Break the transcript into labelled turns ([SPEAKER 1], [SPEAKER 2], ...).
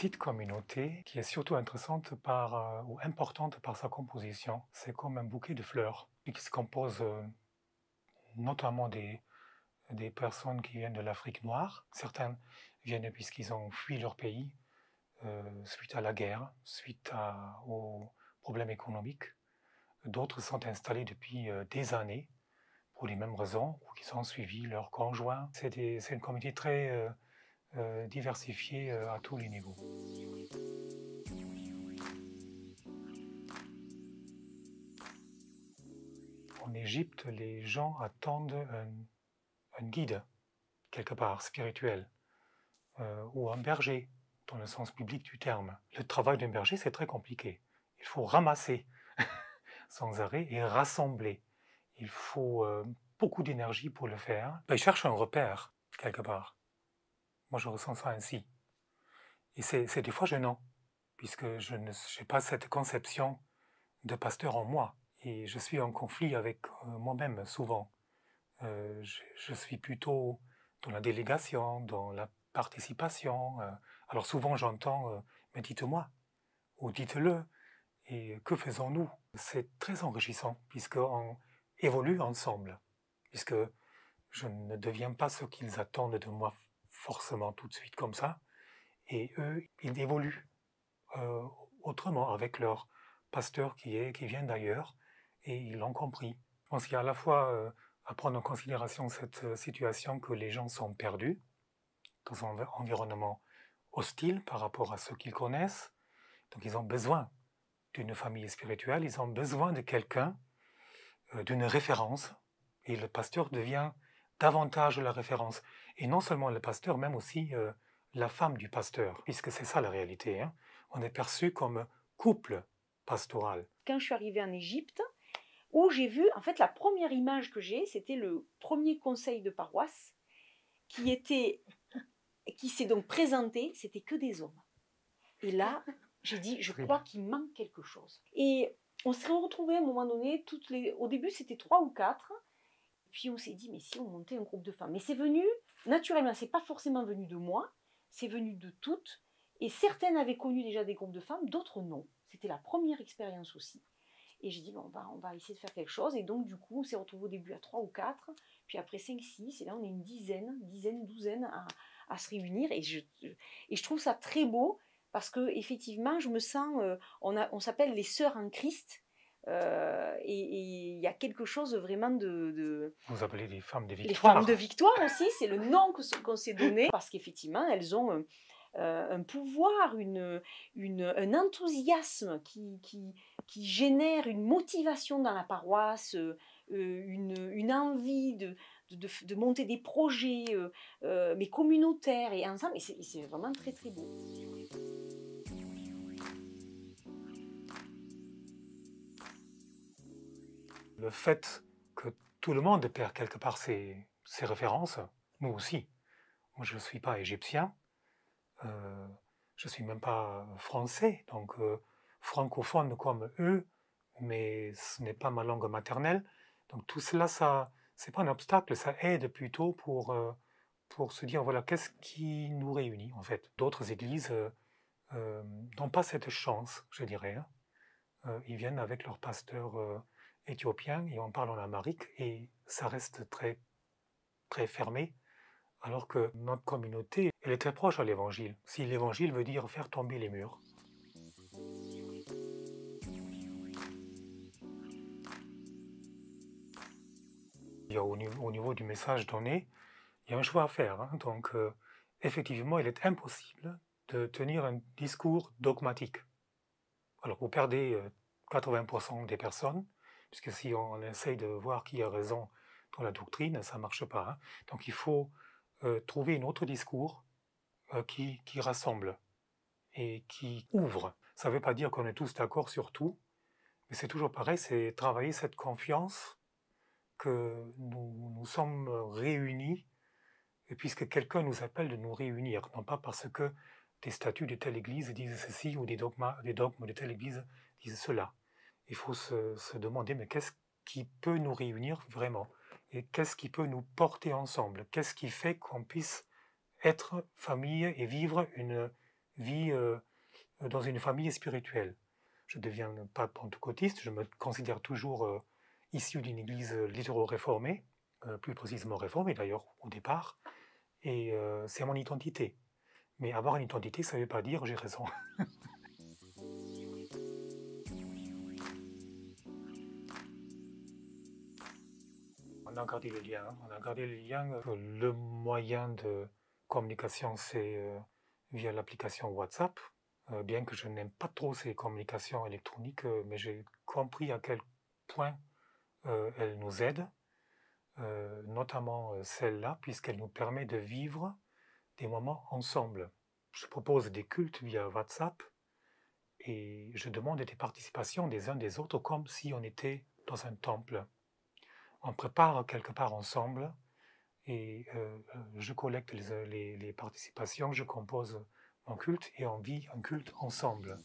[SPEAKER 1] petite communauté qui est surtout intéressante ou importante par sa composition. C'est comme un bouquet de fleurs qui se compose notamment des personnes qui viennent de l'Afrique noire. Certains viennent puisqu'ils ont fui leur pays suite à la guerre, aux problèmes économiques. D'autres sont installés depuis des années pour les mêmes raisons, ou qui ont suivi leurs conjoints. C'est une communauté très diversifiée à tous les niveaux. En Égypte, les gens attendent un guide, quelque part, spirituel, ou un berger, dans le sens biblique du terme. Le travail d'un berger, c'est très compliqué. Il faut ramasser sans arrêt et rassembler. Il faut beaucoup d'énergie pour le faire. Il cherche un repère, quelque part. Moi, je ressens ça ainsi. Et c'est des fois gênant, puisque je n'ai pas cette conception de pasteur en moi. Et je suis en conflit avec moi-même, souvent. Je suis plutôt dans la délégation, dans la participation. Alors souvent, j'entends « mais dites-moi » ou « dites-le ». Et que faisons-nous? C'est très enrichissant, puisqu'on évolue ensemble, puisque je ne deviens pas ce qu'ils attendent de moi forcément tout de suite comme ça, et eux, ils évoluent autrement avec leur pasteur qui vient d'ailleurs, et ils l'ont compris. Je pense qu'il y a à la fois à prendre en considération cette situation que les gens sont perdus dans un environnement hostile par rapport à ceux qu'ils connaissent, donc ils ont besoin d'une famille spirituelle, ils ont besoin de quelqu'un, d'une référence, et le pasteur devient davantage la référence. Et non seulement le pasteur, même aussi la femme du pasteur, puisque c'est ça la réalité. Hein. On est perçu comme couple pastoral.
[SPEAKER 2] Quand je suis arrivée en Égypte, où j'ai vu, en fait, la première image que j'ai, c'était le premier conseil de paroisse qui s'est donc présenté, c'était que des hommes. Et là, j'ai dit, je crois qu'il manque quelque chose. Et on s'est retrouvés à un moment donné, au début c'était 3 ou 4, puis on s'est dit, mais si on montait un groupe de femmes. Mais c'est venu naturellement, c'est pas forcément venu de moi, c'est venu de toutes. Et certaines avaient connu déjà des groupes de femmes, d'autres non. C'était la première expérience aussi. Et j'ai dit, bon, on va essayer de faire quelque chose. Et donc, du coup, on s'est retrouvés au début à 3 ou 4, puis après 5, 6, et là, on est une douzaine à se réunir. Et je trouve ça très beau, parce qu'effectivement, je me sens, on s'appelle les sœurs en Christ, et il y a quelque chose vraiment de...
[SPEAKER 1] Vous appelez les femmes de
[SPEAKER 2] Les
[SPEAKER 1] victoire.
[SPEAKER 2] femmes de victoire aussi, c'est le nom qu'on s'est donné, parce qu'effectivement, elles ont un pouvoir, un enthousiasme qui génère une motivation dans la paroisse, une envie de monter des projets, mais communautaires et ensemble, et c'est vraiment très très beau.
[SPEAKER 1] Le fait que tout le monde perd quelque part ses références, nous aussi. Moi, je ne suis pas égyptien, je ne suis même pas français, donc francophone comme eux, mais ce n'est pas ma langue maternelle. Donc tout cela, c'est pas un obstacle, ça aide plutôt pour se dire, voilà, qu'est-ce qui nous réunit en fait. D'autres églises n'ont pas cette chance, je dirais. Hein. Ils viennent avec leur pasteur éthiopien et on parle en amharique et ça reste très, très fermé, alors que notre communauté, elle est très proche à l'évangile. Si l'évangile veut dire faire tomber les murs. Il y a au niveau du message donné, il y a un choix à faire. Hein. Donc, effectivement, il est impossible de tenir un discours dogmatique. Alors, vous perdez 80% des personnes, puisque si on essaye de voir qui a raison dans la doctrine, ça ne marche pas. Hein. Donc, il faut trouver un autre discours qui rassemble et qui ouvre. Ça ne veut pas dire qu'on est tous d'accord sur tout, mais c'est toujours pareil, c'est travailler cette confiance que nous sommes réunis, et puisque quelqu'un nous appelle de nous réunir, non pas parce que des statuts de telle église disent ceci ou des dogmes de telle église disent cela. Il faut se demander, mais qu'est-ce qui peut nous réunir vraiment? Et qu'est-ce qui peut nous porter ensemble? Qu'est-ce qui fait qu'on puisse être famille et vivre une vis dans une famille spirituelle. Je ne deviens pas pentecôtiste, je me considère toujours issu d'une église littéro-réformée, plus précisément réformée d'ailleurs au départ, et c'est mon identité. Mais avoir une identité, ça ne veut pas dire j'ai raison. On a gardé le lien. On a gardé le lien. Le moyen de communication, c'est via l'application WhatsApp. Bien que je n'aime pas trop ces communications électroniques, mais j'ai compris à quel point elles nous aident, notamment celle-là, puisqu'elle nous permet de vivre des moments ensemble. Je propose des cultes via WhatsApp et je demande des participations des uns des autres comme si on était dans un temple. On prépare quelque part ensemble et je collecte les participations, je compose mon culte et on vit un culte ensemble.